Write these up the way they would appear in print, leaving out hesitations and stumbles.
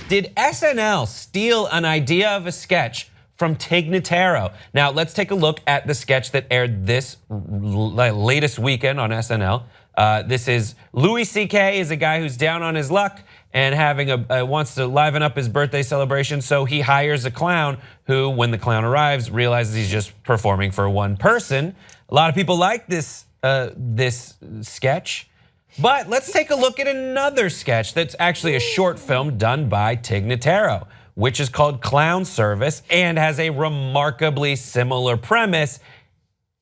Did SNL steal an idea of a sketch from Tig Notaro? Now, let's take a look at the sketch that aired this latest weekend on SNL. This is Louis C.K. is a guy who's down on his luck and wants to liven up his birthday celebration, so he hires a clown who, when the clown arrives, realizes he's just performing for one person. A lot of people like this sketch. But let's take a look at another sketch that's actually a short film done by Tig Notaro, which is called Clown Service and has a remarkably similar premise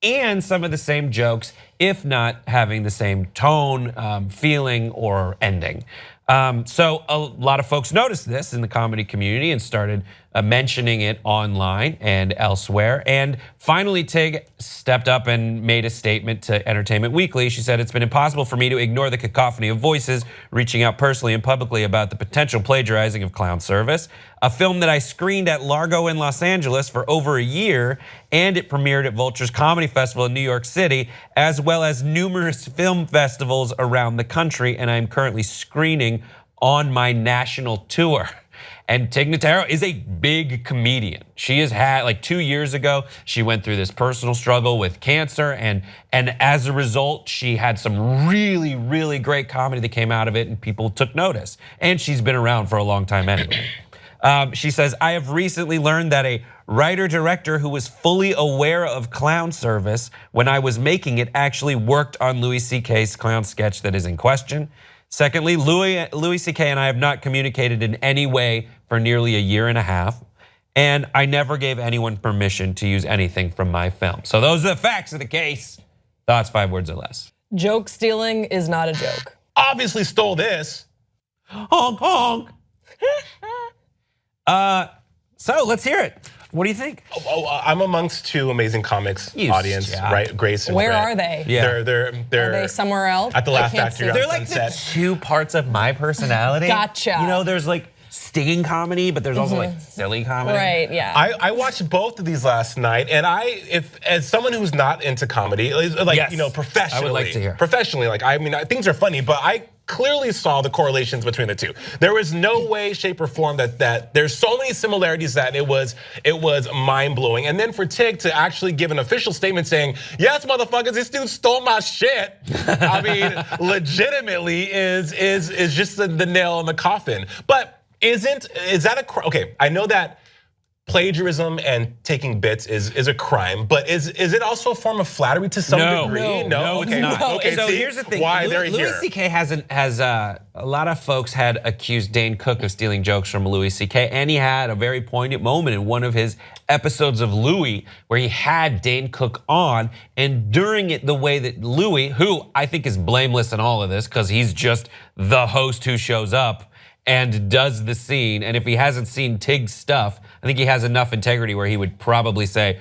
and some of the same jokes, if not having the same tone, feeling, or ending. So a lot of folks noticed this in the comedy community and started mentioning it online and elsewhere. And finally, Tig stepped up and made a statement to Entertainment Weekly. She said, "It's been impossible for me to ignore the cacophony of voices reaching out personally and publicly about the potential plagiarizing of Clown Service, a film that I screened at Largo in Los Angeles for over a year, and it premiered at Vulture's Comedy Festival in New York City, as well as numerous film festivals around the country, and I'm currently screening on my national tour." And Tig Notaro is a big comedian. She has had, like 2 years ago, she went through this personal struggle with cancer, and as a result, she had some really, really great comedy that came out of it, and people took notice. And she's been around for a long time anyway. She says, "I have recently learned that a writer-director who was fully aware of Clown Service when I was making it actually worked on Louis C.K.'s clown sketch that is in question. Secondly, Louis C.K. and I have not communicated in any way for nearly a year and a half, and I never gave anyone permission to use anything from my film." So those are the facts of the case. Thoughts, 5 words or less. Joke stealing is not a joke. Obviously stole this. Honk, honk. So let's hear it. What do you think? I'm amongst two amazing comics audience, right? Grace and Where Brett. are they? Yeah. They're Are they somewhere else? at the Laugh Factory on They're like Sunset. the 2 parts of my personality. Gotcha. You know, there's like stinging comedy, but there's also like silly comedy. Right, yeah. I watched both of these last night, and as someone who's not into comedy, like Yes. professionally, I would like to hear. Professionally, like I mean, things are funny, but I clearly saw the correlations between the two. There was no way, shape, or form that there's so many similarities that it was mind blowing. And then for Tig to actually give an official statement saying, "Yes, motherfuckers, this dude stole my shit," I mean, legitimately is just the nail in the coffin. But is that a okay? I know that plagiarism and taking bits is a crime, but is it also a form of flattery to some degree? No, okay, it's not. Okay, So see here's the thing. why they're Louis here. C.K. has a lot of folks had accused Dane Cook of stealing jokes from Louis C.K. and he had a very poignant moment in one of his episodes of Louis where he had Dane Cook on, and during it, the way that Louis, who I think is blameless in all of this because he's just the host who shows up and does the scene, and if he hasn't seen Tig's stuff, I think he has enough integrity where he would probably say,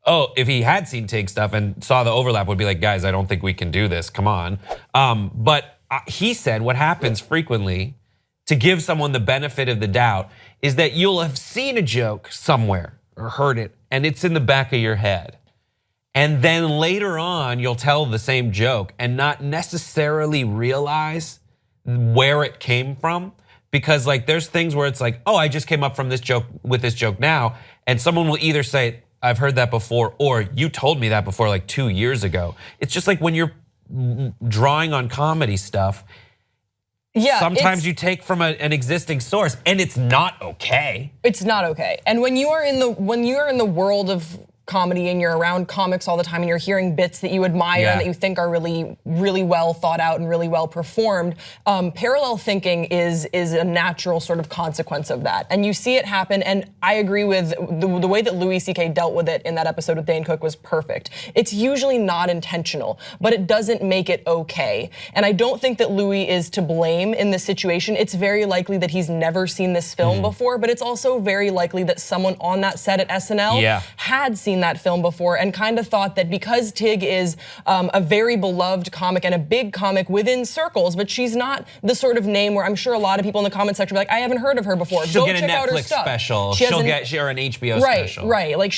oh, if he had seen Tig's stuff and saw the overlap, would be like, guys, I don't think we can do this, come on. But he said what happens frequently, to give someone the benefit of the doubt, is that you'll have seen a joke somewhere or heard it, and it's in the back of your head. And then later on, you'll tell the same joke and not necessarily realize where it came from. Because like there's things where it's like, oh, I just came up from this joke with this joke now, and someone will either say, I've heard that before, or you told me that before like 2 years ago. It's just like when you're drawing on comedy stuff, sometimes you take from an existing source, and it's not okay. It's not okay. And when you are in the world of comedy and you're around comics all the time and you're hearing bits that you admire and that you think are really, really well thought out and really well performed, parallel thinking is a natural sort of consequence of that. And you see it happen, and I agree with the way that Louis C.K. dealt with it in that episode with Dane Cook was perfect. It's usually not intentional, but it doesn't make it okay. And I don't think that Louis is to blame in this situation. It's very likely that he's never seen this film before, but it's also very likely that someone on that set at SNL had seen seen that film before and kind of thought that because Tig is a very beloved comic and a big comic within circles, but she's not the sort of name where I'm sure a lot of people in the comment section are like, I haven't heard of her before. She'll Go get a check out her Netflix stuff. special. She'll get or an HBO special. Right. Like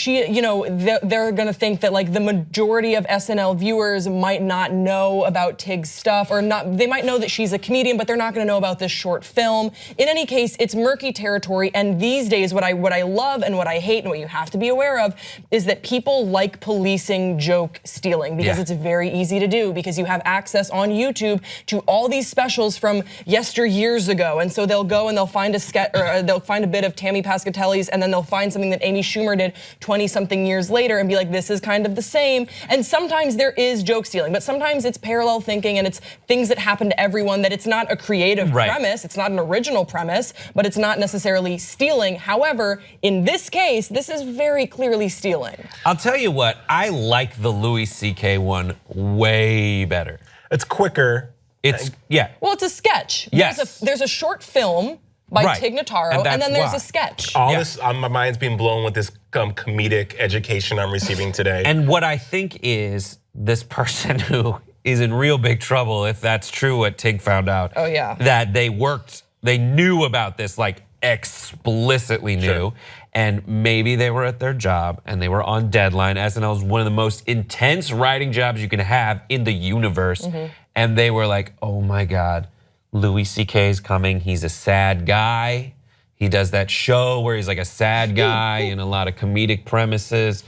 they're gonna think that like the majority of SNL viewers might not know about Tig's stuff, or not. They might know that she's a comedian, but they're not gonna know about this short film. In any case, it's murky territory. And these days, what I love and what I hate and what you have to be aware of is that people like policing joke stealing because it's very easy to do, because you have access on YouTube to all these specials from yesteryears ago. And so they'll go and they'll find a sketch, or they'll find a bit of Tammy Pescatelli's, and then they'll find something that Amy Schumer did 20-something years later and be like, this is kind of the same. And sometimes there is joke stealing, but sometimes it's parallel thinking and it's things that happen to everyone, that it's not a creative premise, it's not an original premise, but it's not necessarily stealing. However, in this case, this is very clearly stealing. I'll tell you what, I like the Louis C.K. one way better. It's quicker. Well, it's a sketch. Yes. There's a short film by Tig Notaro, and then there's a sketch. All this, my mind's being blown with this comedic education I'm receiving today. And what I think is this person who is in real big trouble, if that's true what Tig found out. Oh yeah. That they knew about this, like explicitly knew. Sure. And maybe they were at their job and they were on deadline. SNL is one of the most intense writing jobs you can have in the universe. And they were like, oh my God, Louis C.K. is coming. He's a sad guy. He does that show where he's like a sad guy in a lot of comedic premises.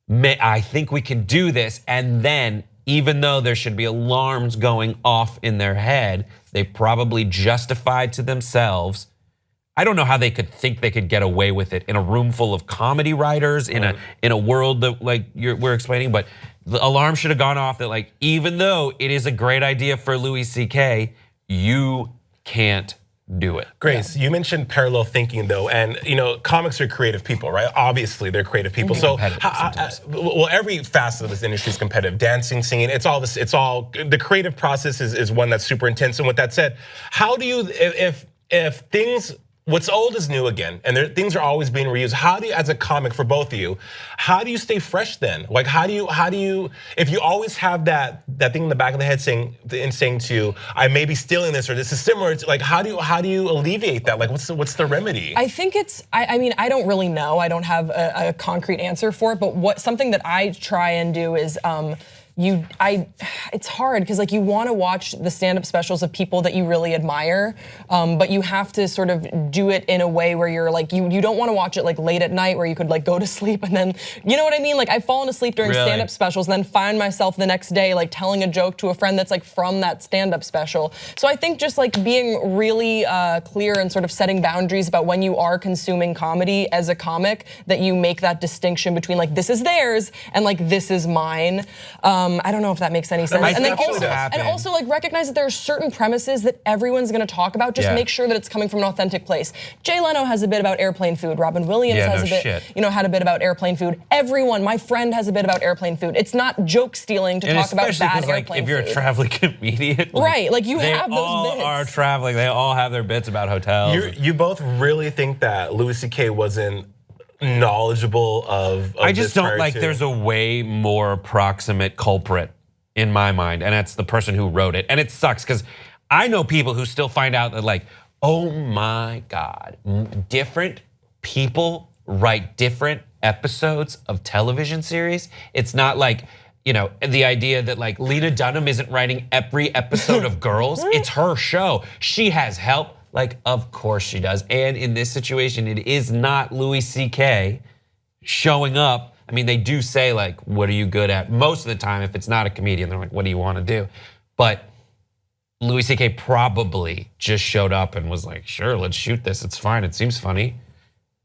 I think we can do this. And then, even though there should be alarms going off in their head, they probably justified to themselves. I don't know how they could think they could get away with it in a room full of comedy writers, in a world that like we're explaining, but the alarm should have gone off that like, even though it is a great idea for Louis C.K., you can't do it. Grace, you mentioned parallel thinking though, and comics are creative people, right? Obviously, they're creative people. So, well, every facet of this industry is competitive. Dancing, singing, it's all this. It's all the creative process is one that's super intense. And with that said, how do you, if things, what's old is new again, and things are always being reused. How do you, as a comic, for both of you, how do you stay fresh then? Like, how do you, if you always have that thing in the back of the head saying to you, I may be stealing this or this is similar to, like, how do you alleviate that? Like, what's the remedy? I think it's, I mean, I don't really know. I don't have a concrete answer for it, but something that I try and do is, it's hard because like you want to watch the stand-up specials of people that you really admire, but you have to sort of do it in a way where you're like, you don't want to watch it like late at night where you could like go to sleep and then, you know what I mean? Like I've fallen asleep during stand-up specials and then find myself the next day like telling a joke to a friend that's like from that stand-up special. So I think just like being really clear and sort of setting boundaries about when you are consuming comedy as a comic, that you make that distinction between like this is theirs and like this is mine. I don't know if that makes any sense. And then also like recognize that there are certain premises that everyone's gonna talk about. Just make sure that it's coming from an authentic place. Jay Leno has a bit about airplane food. Robin Williams has a bit, had a bit about airplane food. Everyone, my friend has a bit about airplane food. It's not joke stealing to talk about bad airplane food. If you're a traveling comedian, right? Like you have those all bits. are traveling. They all have their bits about hotels. You both really think that Louis C.K. wasn't knowledgeable of I just don't like. There's a way more proximate culprit in my mind, and that's the person who wrote it. And it sucks because I know people who still find out that like, oh my God, different people write different episodes of television series. It's not like, the idea that like Lena Dunham isn't writing every episode of Girls. It's her show. She has help. Like, of course she does. And in this situation, it is not Louis C.K. showing up. I mean, they do say like, what are you good at? Most of the time, if it's not a comedian, they're like, what do you want to do? But Louis C.K. probably just showed up and was like, sure, let's shoot this. It's fine, it seems funny.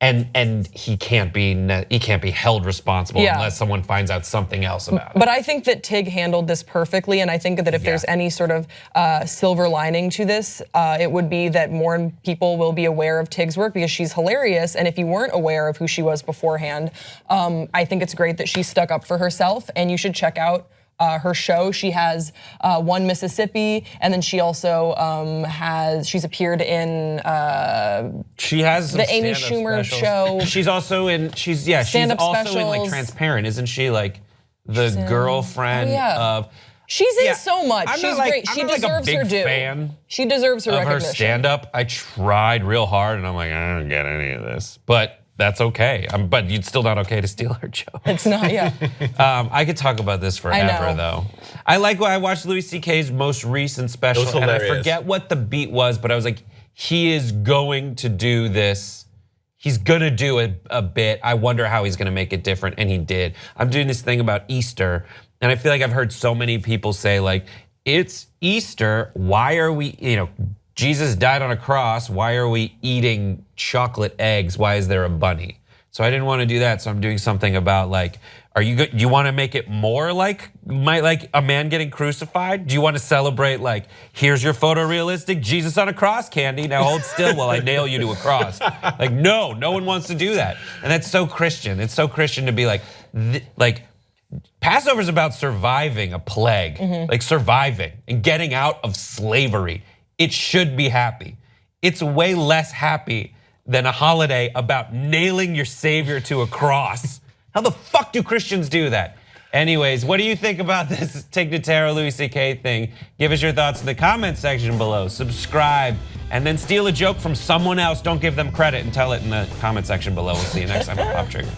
And he can't be held responsible unless someone finds out something else about it. But I think that Tig handled this perfectly, and I think that if there's any sort of silver lining to this, it would be that more people will be aware of Tig's work because she's hilarious. And if you weren't aware of who she was beforehand, I think it's great that she stuck up for herself, and you should check out her show. She has One Mississippi, and then she also she's appeared in she has some the Amy stand-up Schumer specials. show. She's also in she's also Stand-up in like specials. Transparent, isn't she? Like the girlfriend of. She's in so much. I'm She's not like, great. I'm She not deserves like a her big due. fan She deserves her of recognition. her stand-up. I tried real hard, and I'm like, I don't get any of this, but that's okay. But it's still not okay to steal her joke. It's not, yeah. I could talk about this forever, though. I watched Louis C.K.'s most recent special, and I forget what the beat was, but I was like, he is going to do this. He's gonna do a bit. I wonder how he's gonna make it different, and he did. I'm doing this thing about Easter, and I feel like I've heard so many people say like, it's Easter, why are we, Jesus died on a cross, why are we eating chocolate eggs? Why is there a bunny? So I didn't want to do that, so I'm doing something about like, you want to make it more like a man getting crucified? Do you want to celebrate like, here's your photorealistic Jesus on a cross, Candy, now hold still while I nail you to a cross? Like, no one wants to do that. And that's so Christian. It's so Christian to be like, Passover's about surviving a plague, like surviving and getting out of slavery. It should be happy. It's way less happy than a holiday about nailing your savior to a cross. How the fuck do Christians do that? Anyways, what do you think about this Tig Notaro, Louis C.K. thing? Give us your thoughts in the comment section below. Subscribe, and then steal a joke from someone else. Don't give them credit and tell it in the comment section below. We'll see you next time on Pop Trigger.